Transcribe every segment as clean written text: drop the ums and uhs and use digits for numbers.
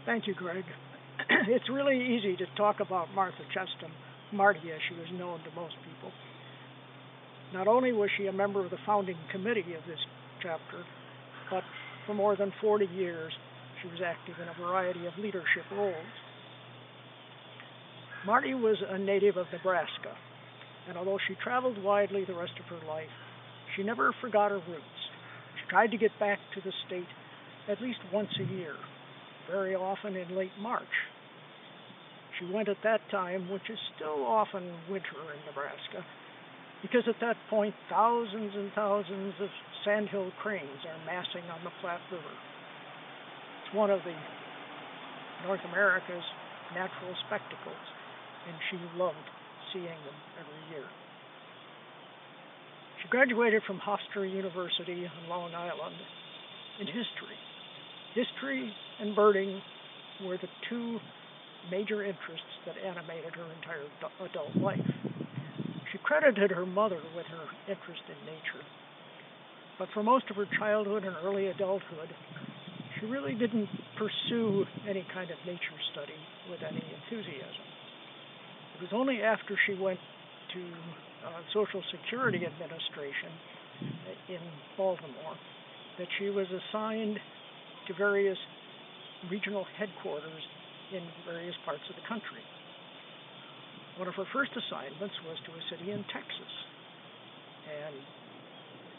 Thank you, Greg. It's really easy to talk about Martha Chestem, Marty as she was known to most people. Not only was she a member of the founding committee of this chapter, but for more than 40 years she was active in a variety of leadership roles. Marty was a native of Nebraska, and although she traveled widely the rest of her life, she never forgot her roots. She tried to get back to the state at least once a year, very often in late March. She went at that time, which is still often winter in Nebraska, because at that point thousands and thousands of sandhill cranes are massing on the Platte River. It's one of the North America's natural spectacles, and she loved seeing them every year. She graduated from Hofstra University on Long Island in history. History and birding were the two major interests that animated her entire adult life. She credited her mother with her interest in nature, but for most of her childhood and early adulthood, she really didn't pursue any kind of nature study with any enthusiasm. It was only after she went to Social Security Administration in Baltimore that she was assigned to various regional headquarters in various parts of the country. One of her first assignments was to a city in Texas. And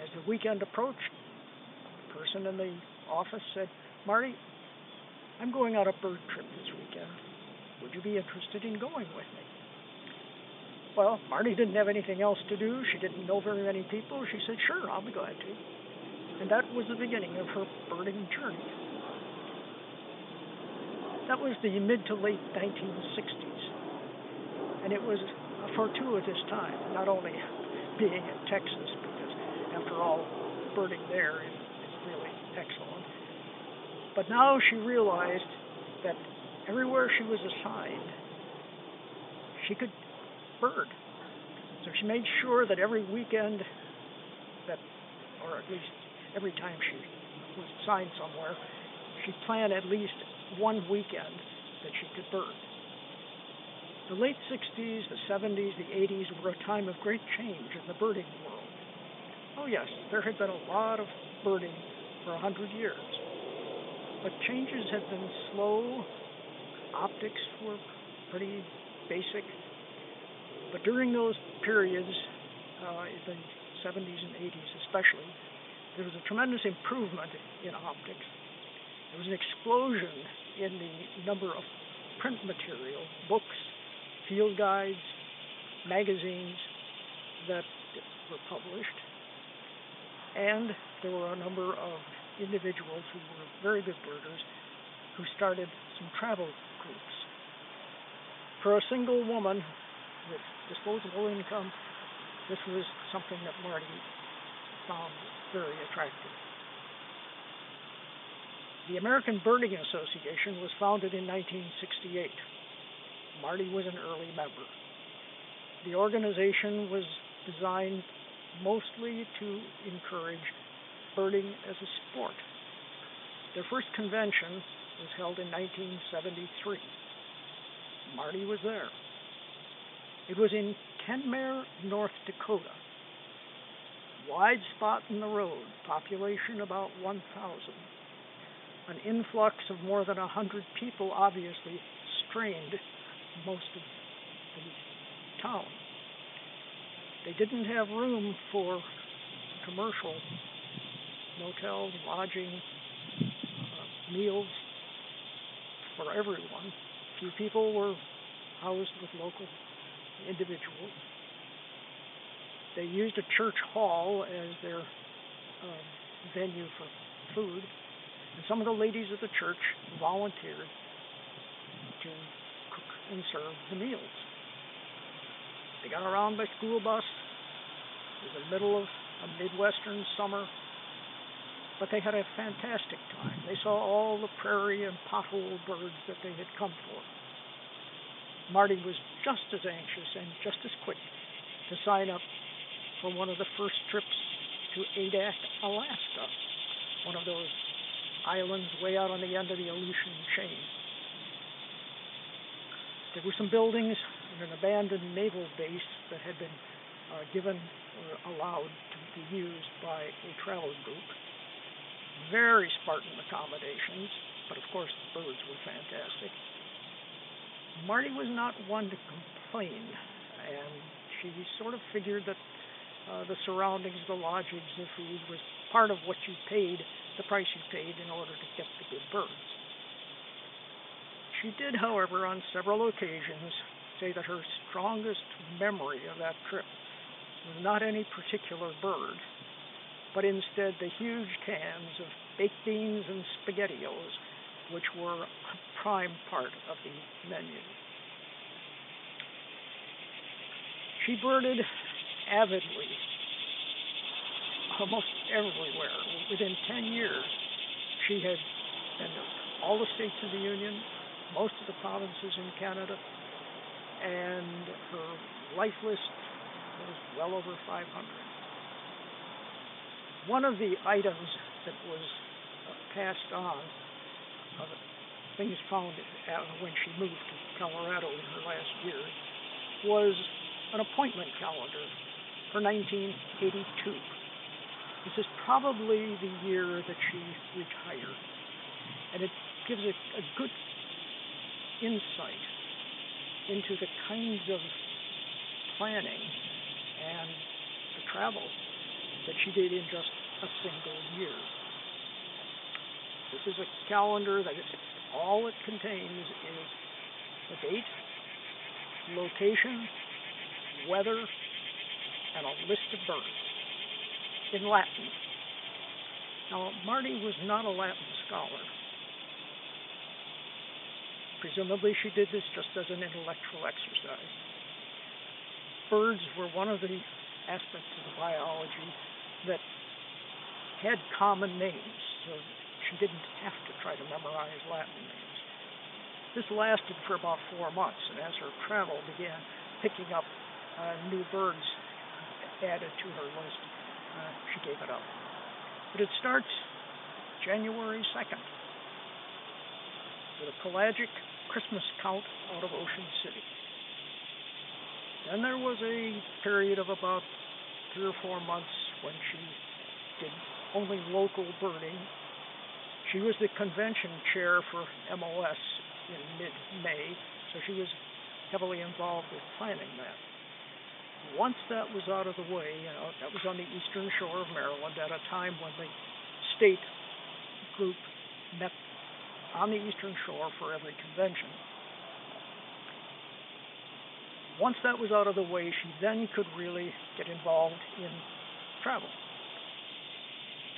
as the weekend approached, a person in the office said, "Marty, I'm going on a bird trip this weekend. Would you be interested in going with me?" Well, Marty didn't have anything else to do. She didn't know very many people. She said, "Sure, I'll be glad to." And that was the beginning of her birding journey. That was the mid to late 1960s. And it was a fortuitous time, not only being in Texas, because after all, birding there is really excellent. But now she realized that everywhere she was assigned, she could bird. So she made sure that every weekend, that, or at least every time she was assigned somewhere, she planned at least one weekend that she could bird. The late 60s, the 70s, the 80s were a time of great change in the birding world. Oh yes, there had been a lot of birding for 100 years, but changes had been slow. Optics were pretty basic. But during those periods, in the 70s and 80s especially, there was a tremendous improvement in optics. There was an explosion in the number of print material, books, field guides, magazines that were published. And there were a number of individuals who were very good birders who started some travel groups. For a single woman with disposable income, this was something that Marty found very attractive. The American Birding Association was founded in 1968. Marty was an early member. The organization was designed mostly to encourage birding as a sport. Their first convention was held in 1973. Marty was there. It was in Kenmare, North Dakota. Wide spot in the road, population about 1,000. An influx of more than 100 people obviously strained most of the town. They didn't have room for commercial motels, lodging, meals for everyone. Few people were housed with local individuals. They used a church hall as their venue for food, and some of the ladies of the church volunteered to cook and serve the meals. They got around by school bus. It was the middle of a Midwestern summer, but they had a fantastic time. They saw all the prairie and pothole birds that they had come for. Marty was just as anxious and just as quick to sign up for one of the first trips to Adak, Alaska, one of those islands way out on the end of the Aleutian chain. There were some buildings and an abandoned naval base that had been given or allowed to be used by a travel group. Very Spartan accommodations, but of course the birds were fantastic. Marty was not one to complain, and she sort of figured that the surroundings, the lodgings, the food was part of what you paid, the price you paid in order to get the good birds. She did, however, on several occasions say that her strongest memory of that trip was not any particular bird, but instead the huge cans of baked beans and SpaghettiOs, which were a prime part of the menu. She birded avidly, almost everywhere. Within 10 years, she had been to all the states of the Union, most of the provinces in Canada, and her life list was well over 500. One of the items that was passed on, things found when she moved to Colorado in her last years, was an appointment calendar for 1982. This is probably the year that she retired, and it gives a good insight into the kinds of planning and the travel that she did in just a single year. This is a calendar that all it contains is the date, location, weather, and a list of birds in Latin. Now, Marty was not a Latin scholar. Presumably she did this just as an intellectual exercise. Birds were one of the aspects of the biology that had common names, so she didn't have to try to memorize Latin names. This lasted for about 4 months, and as her travel began picking up new birds added to her list, she gave it up. But it starts January 2nd with a pelagic Christmas count out of Ocean City. Then there was a period of about 3 or 4 months when she did only local birding. She was the convention chair for MOS in mid-May, so she was heavily involved with planning that. Once that was out of the way, that was on the eastern shore of Maryland at a time when the state group met on the eastern shore for every convention. Once that was out of the way, she then could really get involved in travel.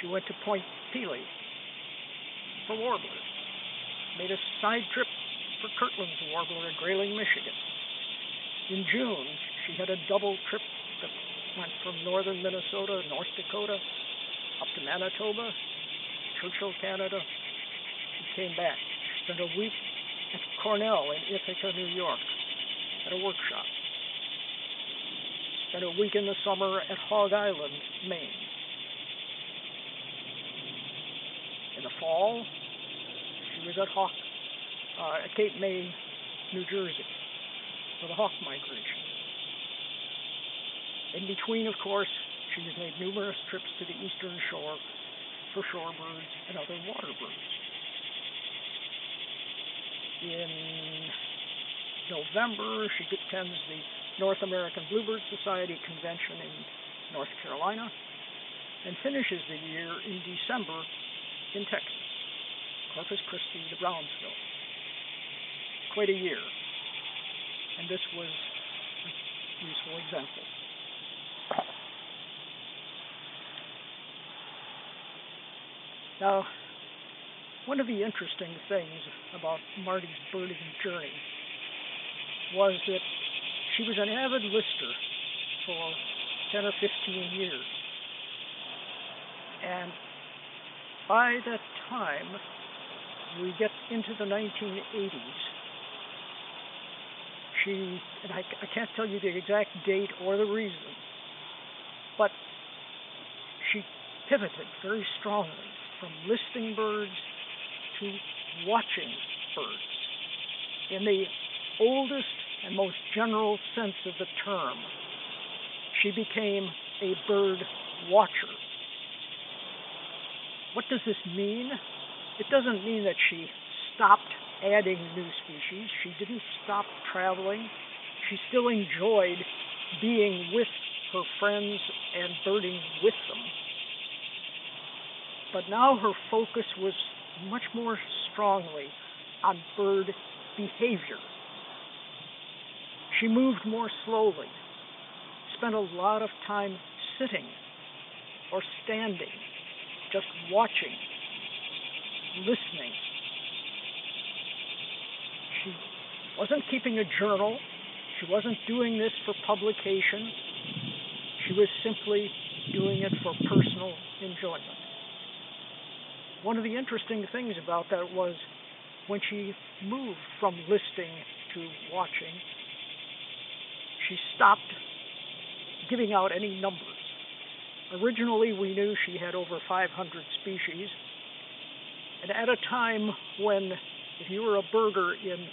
She went to Point Pelee for warblers, made a side trip for Kirtland's warbler at Grayling, Michigan. In June, she had a double trip that went from northern Minnesota, North Dakota, up to Manitoba, Churchill, Canada, and came back. She spent a week at Cornell in Ithaca, New York, at a workshop. Spent a week in the summer at Hog Island, Maine. In the fall, she was at Cape May, New Jersey, for the hawk migration. In between, of course, she has made numerous trips to the eastern shore for shorebirds and other water birds. In November, she attends the North American Bluebird Society convention in North Carolina and finishes the year in December in Texas, Corpus Christi to Brownsville. Quite a year, and this was a useful example. Now, one of the interesting things about Marty's birding journey was that she was an avid lister for 10 or 15 years. And by that time, we get into the 1980s. And I can't tell you the exact date or the reason, but she pivoted very strongly from listing birds to watching birds. In the oldest and most general sense of the term. She became a bird watcher. What does this mean? It doesn't mean that she stopped adding new species. She didn't stop traveling. She still enjoyed being with her friends and birding with them. But now her focus was much more strongly on bird behavior. She moved more slowly, spent a lot of time sitting or standing, just watching, listening. She wasn't keeping a journal. She wasn't doing this for publication. She was simply doing it for personal enjoyment. One of the interesting things about that was when she moved from listening to watching, she stopped giving out any numbers. Originally, we knew she had over 500 species, and at a time when, if you were a birder in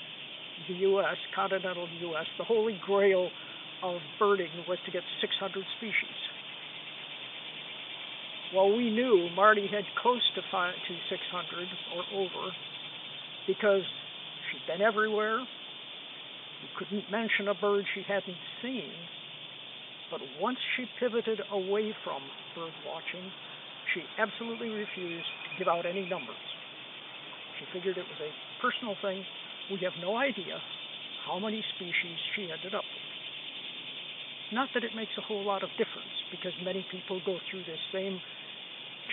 the U.S., continental U.S., the holy grail of birding was to get 600 species. Well, we knew Marty had close to 600 or over because she'd been everywhere. You couldn't mention a bird she hadn't seen. But once she pivoted away from bird watching, she absolutely refused to give out any numbers. She figured it was a personal thing. We have no idea how many species she ended up with. Not that it makes a whole lot of difference, because many people go through this same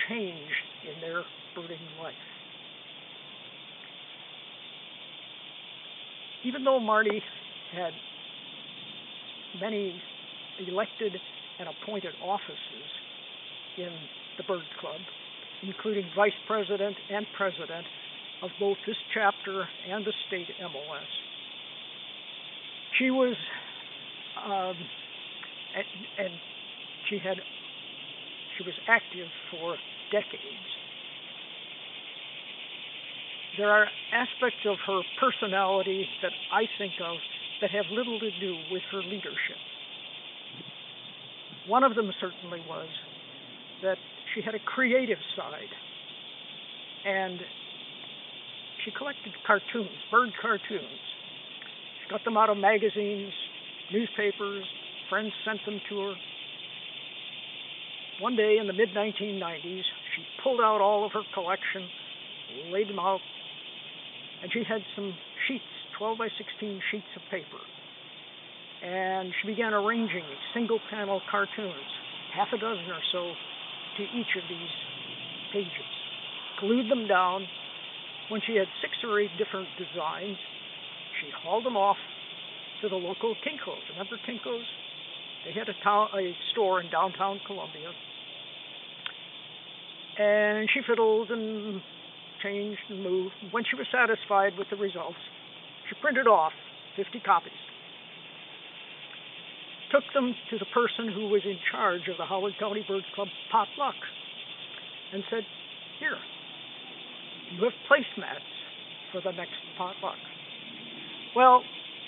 change in their birding life. Even though Marty had many elected and appointed offices in the Bird Club, including vice president and president of both this chapter and the state MOS, she was, and she was active for decades. There are aspects of her personality that I think of that have little to do with her leadership. One of them certainly was that she had a creative side, and she collected cartoons, bird cartoons. She got them out of magazines, newspapers, friends sent them to her. One day in the mid-1990s, she pulled out all of her collection, laid them out, and she had some sheets, 12 by 16 sheets of paper. And she began arranging single-panel cartoons, half a dozen or so, to each of these pages. Glued them down. When she had 6 or 8 different designs, she hauled them off to the local Kinko's. Remember Kinko's? They had a store in downtown Columbia. And she fiddled and changed and moved. When she was satisfied with the results, she printed off 50 copies. Took them to the person who was in charge of the Howard County Bird Club potluck and said, "Here, you have placemats for the next potluck." Well,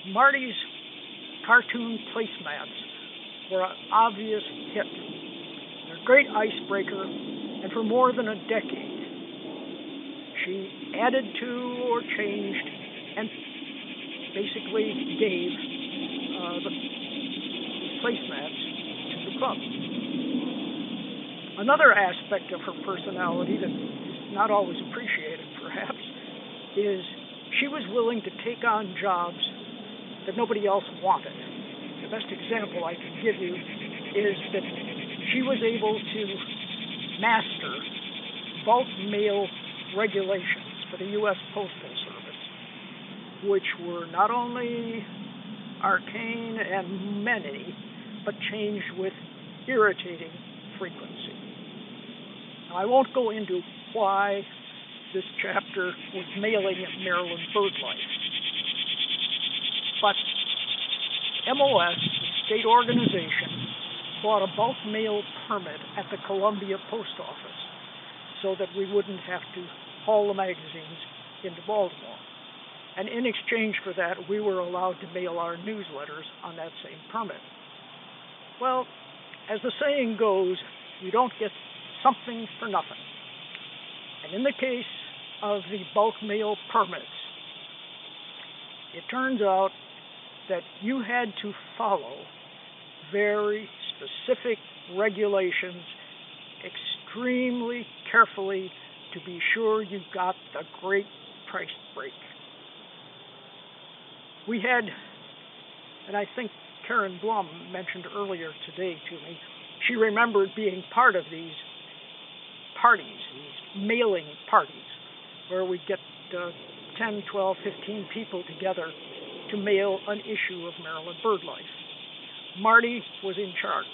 Marty's cartoon placemats were an obvious hit. They're a great icebreaker, and for more than a decade, she added to or changed and basically gave the placemats to the club. Another aspect of her personality that is not always appreciated, perhaps, is she was willing to take on jobs that nobody else wanted. The best example I can give you is that she was able to master bulk mail regulations for the U.S. Postal Service, which were not only arcane and many, but changed with irritating frequency. Now, I won't go into why this chapter was mailing at Maryland BirdLife, but MOS, the state organization, bought a bulk mail permit at the Columbia Post Office so that we wouldn't have to haul the magazines into Baltimore. And in exchange for that, we were allowed to mail our newsletters on that same permit. Well, as the saying goes, you don't get something for nothing. And in the case of the bulk mail permits, it turns out that you had to follow very specific regulations extremely carefully to be sure you got the great price break. We had, and I think Karen Blum mentioned earlier today to me, she remembered being part of these parties, these mailing parties, where we'd get 10, 12, 15 people together to mail an issue of Maryland BirdLife. Marty was in charge.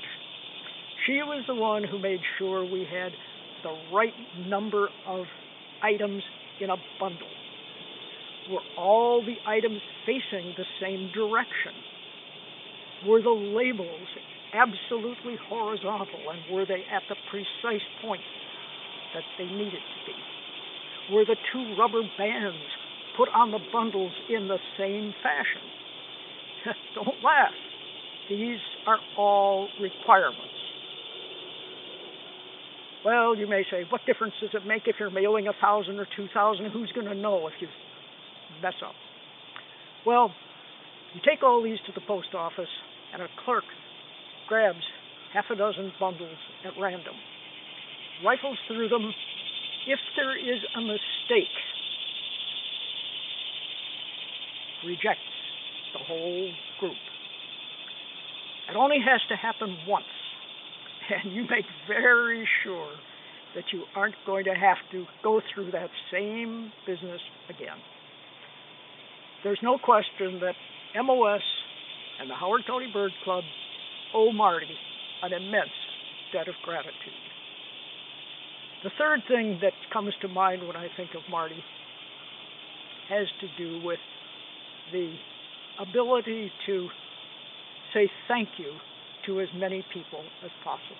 She was the one who made sure we had the right number of items in a bundle. Were all the items facing the same direction? Were the labels absolutely horizontal, and were they at the precise point that they needed to be? Were the two rubber bands put on the bundles in the same fashion? Don't laugh. These are all requirements. Well, you may say, what difference does it make if you're mailing 1,000 or 2,000? Who's going to know if you mess up? Well, you take all these to the post office, and a clerk grabs half a dozen bundles at random, rifles through them. If there is a mistake, rejects the whole group. It only has to happen once, and you make very sure that you aren't going to have to go through that same business again. There's no question that MOS and the Howard County Bird Club owe Marty an immense debt of gratitude. The third thing that comes to mind when I think of Marty has to do with the ability to say thank you to as many people as possible.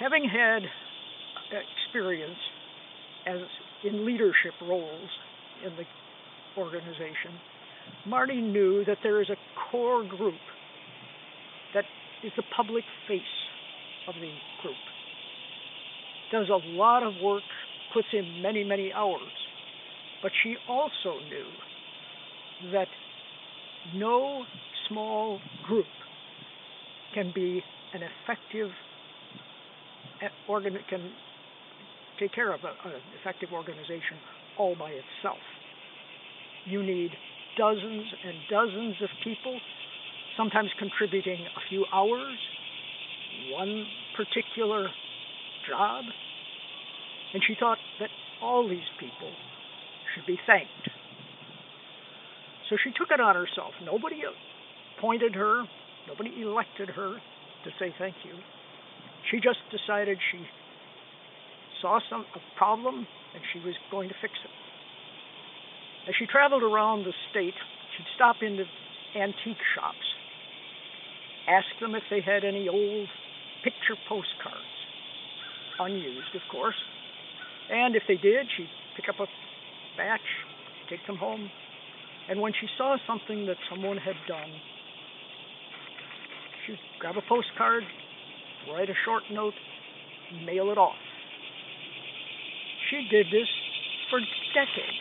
Having had experience as in leadership roles in the organization, Marty knew that there is a core group that is the public face of the group. Does a lot of work, puts in many, many hours. But she also knew that no small group can be an effective can take care of an effective organization all by itself. You need dozens and dozens of people, sometimes contributing a few hours, one particular job. And she thought that all these people should be thanked. So she took it on herself. Nobody appointed her, nobody elected her to say thank you. She just decided she saw a problem and she was going to fix it. As she traveled around the state, she'd stop into antique shops, ask them if they had any old picture postcards, unused, of course. And if they did, she'd pick up a batch, take them home. And when she saw something that someone had done, she'd grab a postcard, write a short note, mail it off. She did this for decades.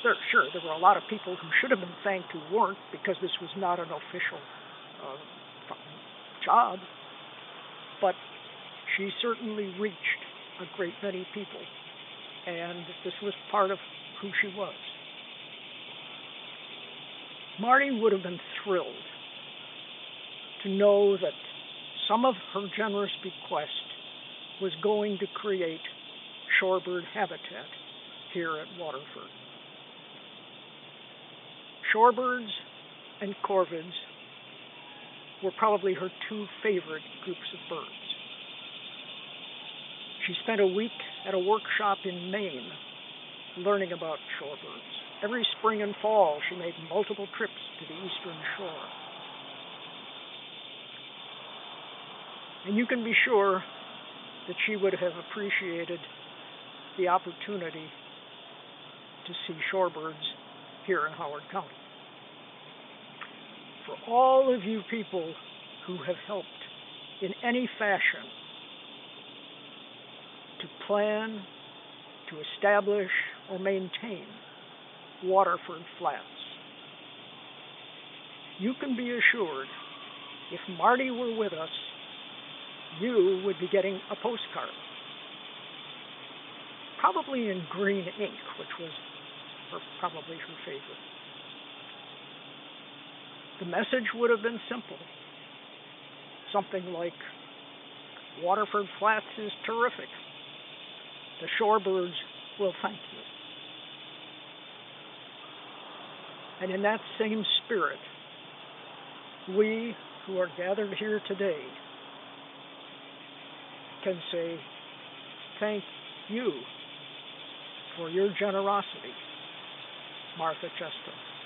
There were a lot of people who should have been thanked who weren't, because this was not an official job. But she certainly reached a great many people, and this was part of who she was. Marty would have been thrilled to know that some of her generous bequest was going to create shorebird habitat here at Waterford. Shorebirds and corvids were probably her two favorite groups of birds. She spent a week at a workshop in Maine learning about shorebirds. Every spring and fall, she made multiple trips to the eastern shore. And you can be sure that she would have appreciated the opportunity to see shorebirds here in Howard County. For all of you people who have helped in any fashion to plan, to establish, or maintain Waterford Flats, you can be assured if Marty were with us, you would be getting a postcard. Probably in green ink, which was probably her favorite. The message would have been simple. Something like, Waterford Flats is terrific. The shorebirds will thank you. And in that same spirit, we who are gathered here today can say thank you for your generosity, Martha Chestem.